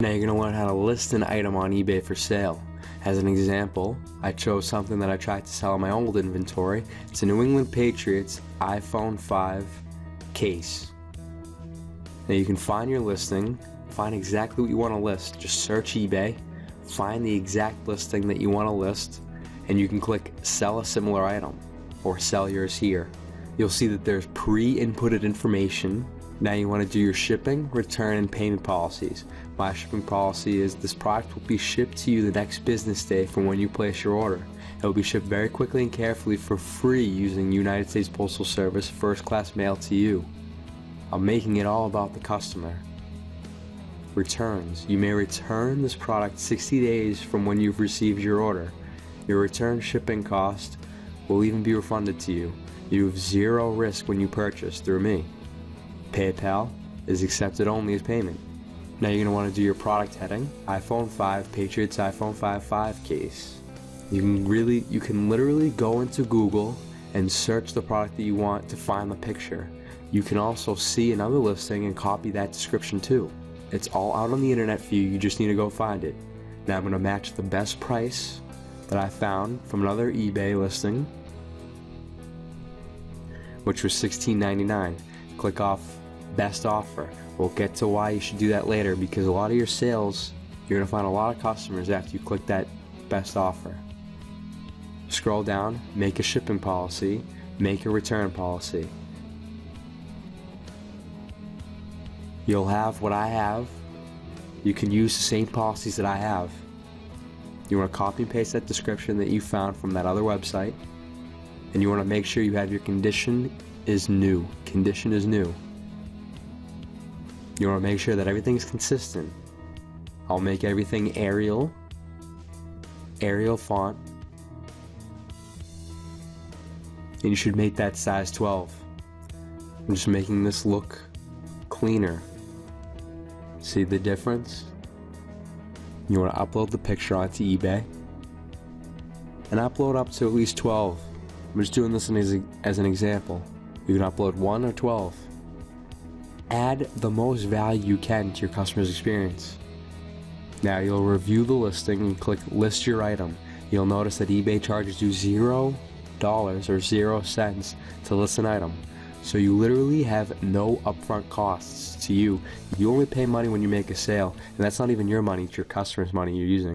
Now you're going to learn how to list an item on eBay for sale. As an example, I chose something that I tried to sell in my old inventory. It's a New England Patriots iPhone 5 case. Now you can find your listing, find exactly what you want to list. Just search eBay, find the exact listing that you want to list, and you can click sell a similar item or sell yours here. You'll see that there's pre-inputted information. Now you want to do your shipping, return, and payment policies. My shipping policy is this product will be shipped to you the next business day from when you place your order. It will be shipped very quickly and carefully for free using United States Postal Service first class mail to you. I'm making it all about the customer. Returns. You may return this product 60 days from when you've received your order. Your return shipping cost will even be refunded to you. You have zero risk when you purchase through me. PayPal is accepted only as payment. Now you're going to want to do your product heading, iPhone 5 Patriots iPhone 5 case. You can literally go into Google and search the product that you want to find the picture. You can also see another listing and copy that description too. It's all out on the internet for you, you just need to go find it. Now I'm going to match the best price that I found from another eBay listing, which was $16.99. Click off best offer. We'll get to why you should do that later, because a lot of your sales, you're going to find a lot of customers after you click that best offer. Scroll down, make a shipping policy, make a return policy. You'll have what I have. You can use the same policies that I have. You want to copy and paste that description that you found from that other website, and you want to make sure you have your condition is new. Condition is new. You want to make sure that everything's consistent. I'll make everything Arial font, and you should make that size 12. I'm just making this look cleaner. See the difference? You want to upload the picture onto eBay and upload up to at least 12. I'm just doing this as an example. You can upload 1 or 12. Add the most value you can to your customer's experience. Now you'll review the listing and click list your item. You'll notice that eBay charges you $0 or 0 cents to list an item. So you literally have no upfront costs to you. You only pay money when you make a sale, and that's not even your money, it's your customer's money you're using.